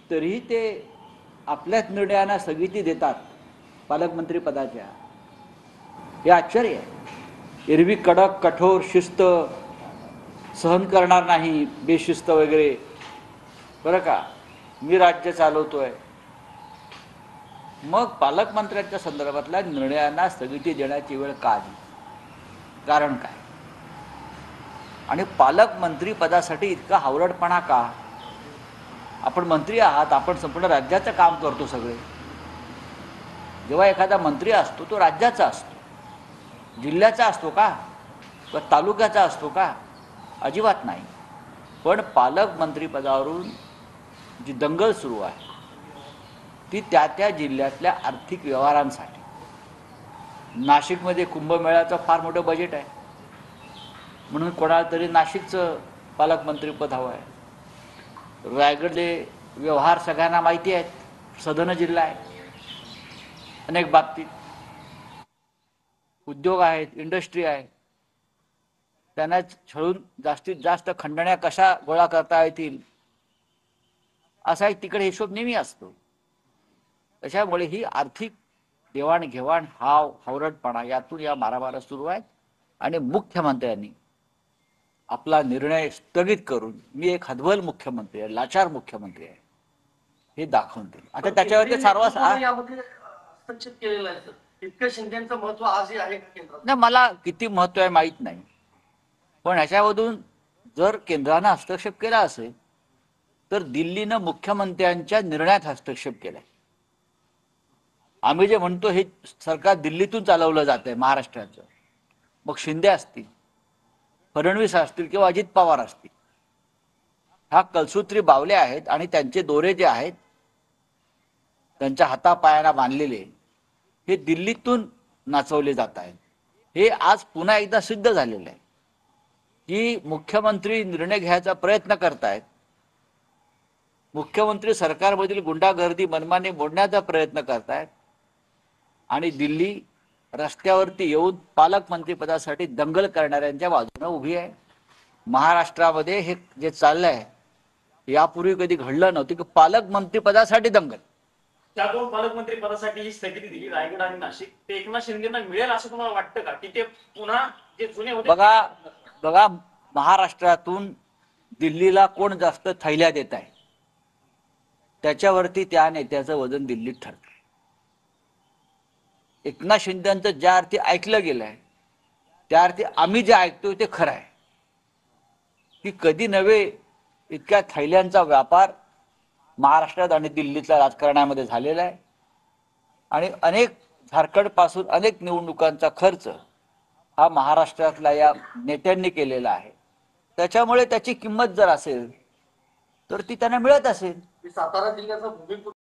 तरीही ते आपल्याच निर्णयांना स्थगिती देतात पालकमंत्री पदाच्या. हे आश्चर्य आहे. एरवी कडक कठोर शिस्त सहन करणार नाही, बेशिस्त वगैरे, बरं का, मी राज्य चालवतोय. मग पालकमंत्र्यांच्या संदर्भातल्या निर्णयांना स्थगिती देण्याची वेळ का आली? कारण काय? आणि पालकमंत्री पदासाठी इतका हावरटपणा का? आपण मंत्री आहात, आपण संपूर्ण राज्याचं काम करतो सगळे. जेव्हा एखादा मंत्री असतो तो राज्याचा असतो, जिल्ह्याचा असतो का, किंवा तालुक्याचा असतो का? अजिबात नाही. पण पालकमंत्री पदावरून जी दंगल सुरू आहे ती त्या त्या जिल्ह्यातल्या आर्थिक व्यवहारांसाठी. नाशिकमध्ये कुंभमेळ्याचं फार मोठं बजेट आहे, म्हणून कोणाला तरी नाशिकचं पालकमंत्रीपद हवं आहे. रायगडचे व्यवहार सगळ्यांना माहिती आहेत, सधन जिल्हा आहे. अनेक बाबतीत उद्योग आहेत, इंडस्ट्री आहे. त्यांना छळून जास्तीत जास्त खंडण्या कशा गोळा करता येतील असा एक तिकडे हिशोब नेहमी असतो. त्याच्यामुळे ही आर्थिक देवाणघेवाण, हावरटपणा, यातून या मारामारा सुरू आहेत. आणि मुख्यमंत्र्यांनी आपला निर्णय स्थगित करून मी एक हतबल मुख्यमंत्री आहे, लाचार मुख्यमंत्री आहे, हे दाखवून दिले. आता त्याच्यावरती सर्वांस हस्तक्षेप केलेला आहे. इतकं शिंदेचं महत्व आजही आहे का केंद्रात? नाही, मला किती महत्व आहे माहीत नाही, पण ह्याच्यामधून जर केंद्रानं हस्तक्षेप केला असेल तर दिल्लीनं मुख्यमंत्र्यांच्या निर्णयात हस्तक्षेप केलाय. आम्ही जे म्हणतो हे सरकार दिल्लीतून चालवलं जात आहे महाराष्ट्राचं, मग शिंदे असतील, फडणवीस असतील किंवा अजित पवार असतील, हा कलसूत्री बावले आहेत आणि त्यांचे दोरे जे आहेत त्यांच्या हातापायांना बांधलेले, हे दिल्लीतून नाचवले जात आहेत. हे आज पुन्हा एकदा सिद्ध झालेलं आहे की मुख्यमंत्री निर्णय घ्यायचा प्रयत्न करतायत, मुख्यमंत्री सरकारमधील गुंडागर्दी मनमानी मोडण्याचा प्रयत्न करतायत आणि दिल्ली रस्त्यावरती येऊन पालकमंत्रीपदासाठी दंगल करणाऱ्यांच्या बाजूने उभी आहे. महाराष्ट्रामध्ये हे जे चाललंय यापूर्वी कधी घडलं नव्हतं की पालकमंत्रीपदासाठी दंगल. त्या दोन पालकमंत्री पदासाठी ही स्थगिती दिली, रायगड आणि नाशिक, ते एकनाथ शिंदेना मिळेल असं तुम्हाला वाटतं का, की ते पुन्हा जे जुने होते? बघा, महाराष्ट्रातून दिल्लीला कोण जास्त थैल्या देत आहे त्याच्यावरती त्या नेत्याचं वजन दिल्लीत ठरतं. एकनाथ शिंदेचं ज्या अर्थी ऐकलं गेलंय त्या अर्थी आम्ही जे ऐकतोय ते खरं आहे की कधी नव्हे इतक्या थैल्यांचा व्यापार महाराष्ट्रात आणि दिल्लीतल्या राजकारणामध्ये झालेला आहे. आणि अनेक झारखंड पासून अनेक निवडणुकांचा खर्च हा महाराष्ट्रातल्या या नेत्यांनी केलेला आहे. त्याच्यामुळे त्याची किंमत जर असेल तर ती त्यांना मिळत असेल. सातारा जिल्ह्याचा भूमिपुत्र